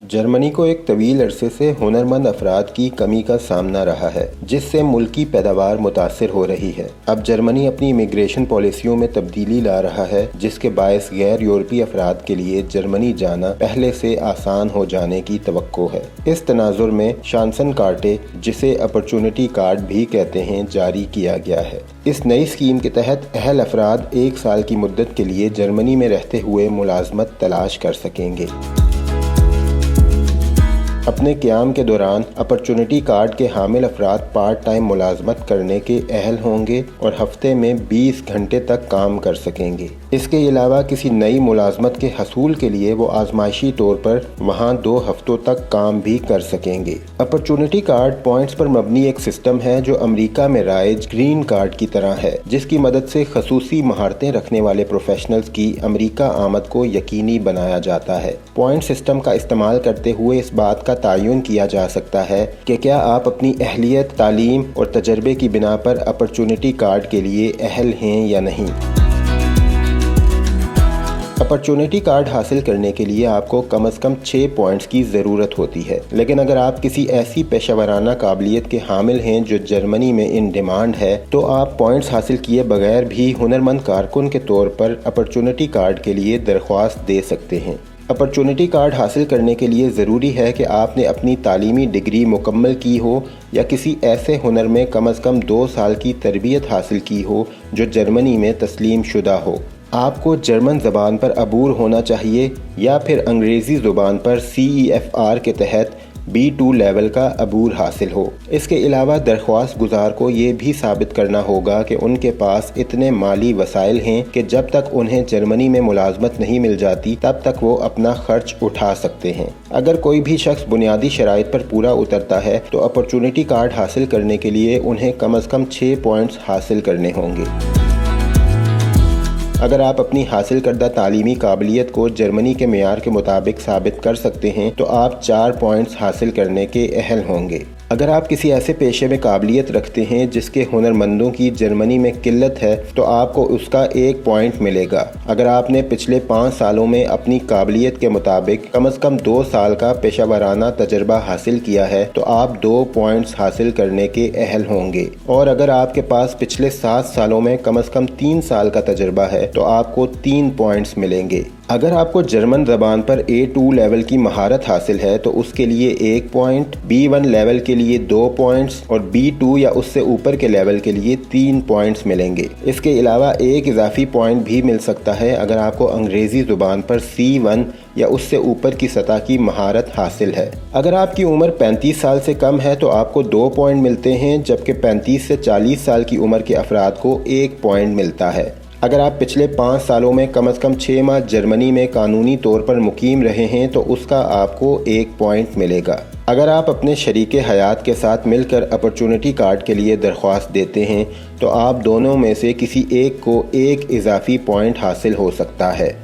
Germany को एक तवील अरसे से हुनरमंद अफराद की कमी का सामना रहा है, जिससे मुल्क की पैदावार मुतासिर हो रही है। अब जर्मनी अपनी इमिग्रेशन पॉलिसियों में तब्दीली ला रहा है, जिसके बायस गैर यूरोपीय अफराद के लिए जर्मनी जाना पहले से आसान हो जाने की तवक्को है। इस तनाजुर में शांसन कार्टे, जिसे अपॉर्चुनिटी कार्ड भी कहते हैं, जारी किया गया है। इस नई स्कीम के तहत अहल अफराद 1 साल की मुद्दत के लिए जर्मनी में रहते हुए मुलाजमत तलाश कर सकेंगे। अपने क़याम के दौरान अपॉर्चुनिटी कार्ड के हामिल अफराद पार्ट टाइम मुलाजमत करने के अहल होंगे और हफ्ते में 20 घंटे तक काम कर सकेंगे। इसके अलावा किसी नई मुलाजमत के हसूल के लिए वो आजमाइशी तौर पर वहाँ 2 हफ्तों तक काम भी कर सकेंगे। अपॉर्चुनिटी कार्ड पॉइंट्स पर मबनी एक सिस्टम है जो अमेरिका में राइज ग्रीन कार्ड की तरह है, जिसकी मदद से खसूसी महारतें रखने वाले प्रोफेशनल्स की अमेरिका आमद को यकीनी बनाया जाता है। पॉइंट सिस्टम का इस्तेमाल करते हुए इस बात का तयन किया जा सकता है कि क्या आप अपनी अहलियत, तालीम और तजर्बे की बिना पर अपॉर्चुनिटी कार्ड के लिए अहल हैं या नहीं। अपॉर्चुनिटी कार्ड हासिल करने के लिए आपको कम से कम 6 पॉइंट्स की ज़रूरत होती है, लेकिन अगर आप किसी ऐसी पेशेवराना काबिलियत के हामिल हैं जो जर्मनी में इन डिमांड है, तो आप पॉइंट्स हासिल किए बगैर भी हुनरमंद कारकुन के तौर पर अपॉर्चुनिटी कार्ड के लिए दरख्वास्त दे सकते हैं। अपॉर्चुनिटी कार्ड हासिल करने के लिए ज़रूरी है कि आपने अपनी तालीमी डिग्री मुकम्मल की हो या किसी ऐसे हुनर में कम से कम 2 साल की तरबियत हासिल की हो जो जर्मनी में तस्लीम शुदा हो। आपको जर्मन ज़बान पर अबूर होना चाहिए या फिर अंग्रेज़ी ज़ुबान पर CEFR के तहत B2 लेवल का अबूर हासिल हो। इसके अलावा दरख्वास्त गुजार को ये भी साबित करना होगा कि उनके पास इतने माली वसाइल हैं कि जब तक उन्हें जर्मनी में मुलाजमत नहीं मिल जाती तब तक वो अपना खर्च उठा सकते हैं। अगर कोई भी शख्स बुनियादी शराइत पर पूरा उतरता है तो अपॉर्चुनिटी कार्ड हासिल करने के लिए उन्हें कम से कम 6 पॉइंट्स हासिल करने होंगे। अगर आप अपनी हासिल करदा तालीमी काबिलियत को जर्मनी के मेयार के मुताबिक साबित कर सकते हैं तो आप 4 पॉइंट्स हासिल करने के अहल होंगे। अगर आप किसी ऐसे पेशे में काबिलियत रखते हैं जिसके हुनरमंदों की जर्मनी में किल्लत है तो आपको उसका 1 पॉइंट मिलेगा। अगर आपने पिछले 5 सालों में अपनी काबिलियत के मुताबिक कम से कम 2 साल का पेशावराना तजर्बा हासिल किया है तो आप 2 पॉइंट्स हासिल करने के अहल होंगे, और अगर आपके पास पिछले 7 सालों में कम से कम 3 साल का तजर्बा है तो आपको 3 पॉइंट्स मिलेंगे। अगर आपको जर्मन ज़बान पर A2 लेवल की महारत हासिल है तो उसके लिए 1 पॉइंट, B1 लेवल के लिए 2 पॉइंट्स और B2 या उससे ऊपर के लेवल के लिए 3 पॉइंट्स मिलेंगे। इसके अलावा एक इजाफी पॉइंट भी मिल सकता है अगर आपको अंग्रेज़ी ज़ुबान पर C1 या उससे ऊपर की सतह की महारत हासिल है। अगर आपकी उम्र 35 साल से कम है तो आपको 2 पॉइंट मिलते हैं, जबकि 35 से 40 साल की उम्र के अफराद को 1 पॉइंट मिलता है। अगर आप पिछले 5 सालों में कम से कम 6 माह जर्मनी में कानूनी तौर पर मुकीम रहे हैं तो उसका आपको 1 पॉइंट मिलेगा। अगर आप अपने शरीके हयात के साथ मिलकर अपॉर्चुनिटी कार्ड के लिए दरख्वास्त देते हैं तो आप दोनों में से किसी एक को 1 इजाफी पॉइंट हासिल हो सकता है।